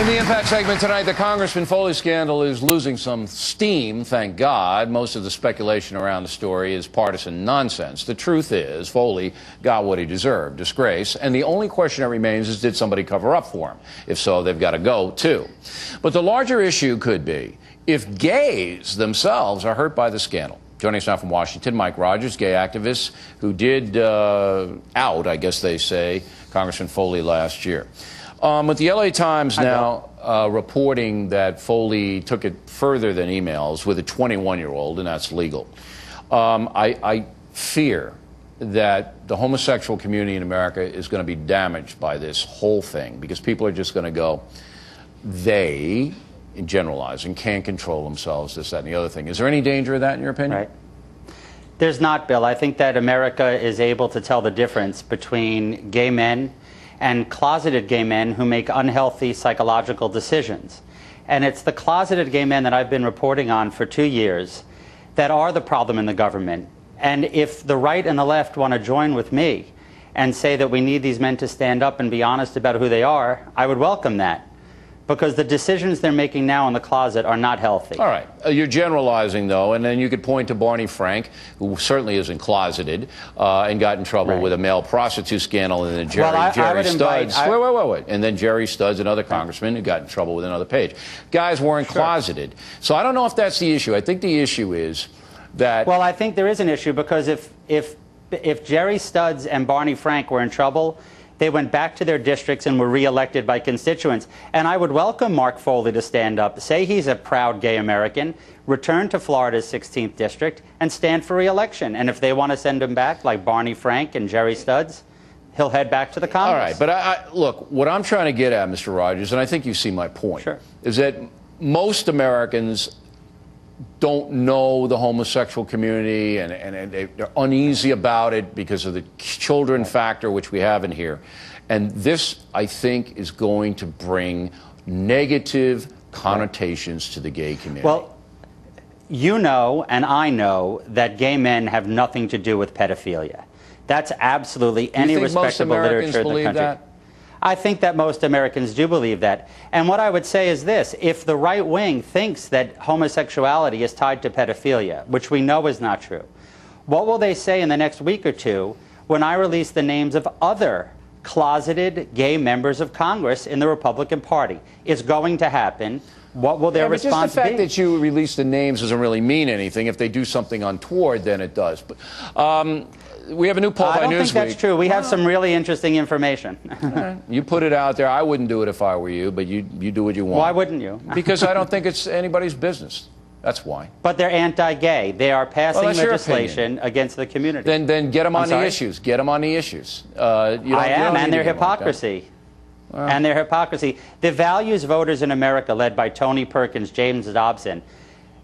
In the Impact segment tonight, the Congressman Foley scandal is losing some steam, thank God. Most of the speculation around the story is partisan nonsense. The truth is, Foley got what he deserved, disgrace, and the only question that remains is, did somebody cover up for him? If so, they've got to go, too. But the larger issue could be if gays themselves are hurt by the scandal. Joining us now from Washington, Mike Rogers, gay activist who did out, I guess they say, Congressman Foley last year. With the LA Times now reporting that Foley took it further than emails with a 21-year-old, and that's legal. I fear that the homosexual community in America is going to be damaged by this whole thing because people are just going to go, they, in generalizing, can't control themselves, this, that, and the other thing. Is there any danger of that in your opinion? Right. There's not, Bill. I think that America is able to tell the difference between gay men and closeted gay men who make unhealthy psychological decisions. And it's the closeted gay men that I've been reporting on for 2 years that are the problem in the government. And if the right and the left want to join with me and say that we need these men to stand up and be honest about who they are, I would welcome that. Because the decisions they're making now in the closet are not healthy. All right. You're generalizing, though, and then you could point to Barney Frank, who certainly isn't closeted, and got in trouble with a male prostitute scandal, and then Jerry Studs. Wait. And then Jerry Studs, another congressman, who got in trouble with another page. Guys weren't closeted. So I don't know if that's the issue. I think the issue is that... Well, I think there is an issue, because if Jerry Studs and Barney Frank were in trouble, they went back to their districts and were reelected by constituents. And I would welcome Mark Foley to stand up, say he's a proud gay American, return to Florida's 16th district, and stand for reelection. And if they want to send him back, like Barney Frank and Jerry Studs, he'll head back to the Congress. All right, but look, what I'm trying to get at, Mr. Rogers, and I think you see my point, is that most Americans don't know the homosexual community, and they're uneasy about it because of the children factor, which we have in here. And this, I think, is going to bring negative connotations to the gay community. Well, you know and I know that gay men have nothing to do with pedophilia. That's absolutely any respectable literature in the country. That? I think that most Americans do believe that. And what I would say is this: if the right wing thinks that homosexuality is tied to pedophilia, which we know is not true, what will they say in the next week or two when I release the names of other closeted gay members of Congress in the Republican Party? It's going to happen. What will their response be? Just the fact that you release the names doesn't really mean anything. If they do something untoward, then it does. But, we have a new poll by Newsweek. I don't think that's true. We have some really interesting information. You put it out there. I wouldn't do it if I were you, but you do what you want. Why wouldn't you? Because I don't think it's anybody's business. That's why. But they're anti-gay. They are passing legislation against the community. Then get them on the issues. Get them on the issues. I am, and their hypocrisy. And their hypocrisy. The values voters in America, led by Tony Perkins, James Dobson,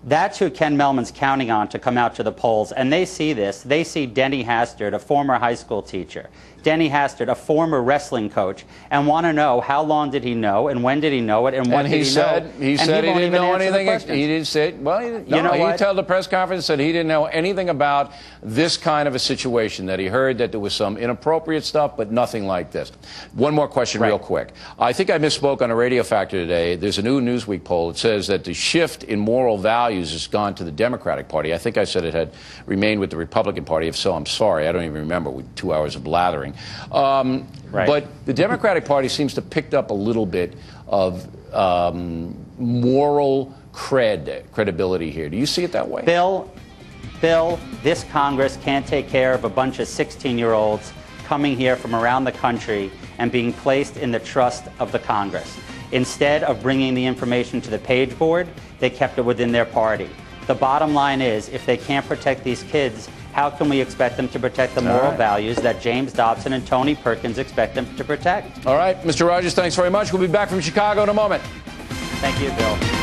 that's who Ken Mehlman's counting on to come out to the polls. And they see this. They see Denny Hastert, a former high school teacher, Denny Hastert, a former wrestling coach, and want to know how long did he know, and when did he know it, and what did he know. He said he didn't know anything. He didn't say, well, he told the press conference that he didn't know anything about this kind of a situation, that he heard that there was some inappropriate stuff, but nothing like this. One more question real quick. I think I misspoke on a Radio Factor today. There's a new Newsweek poll. It says that the shift in moral values has gone to the Democratic Party. I think I said it had remained with the Republican Party. If so, I'm sorry. I don't even remember, with 2 hours of blathering. But the Democratic Party seems to have picked up a little bit of moral credibility here. Do you see it that way? Bill, this Congress can't take care of a bunch of 16-year-olds coming here from around the country and being placed in the trust of the Congress. Instead of bringing the information to the page board, they kept it within their party. The bottom line is, if they can't protect these kids, how can we expect them to protect the moral values that James Dobson and Tony Perkins expect them to protect? All right. Mr. Rogers, thanks very much. We'll be back from Chicago in a moment. Thank you, Bill.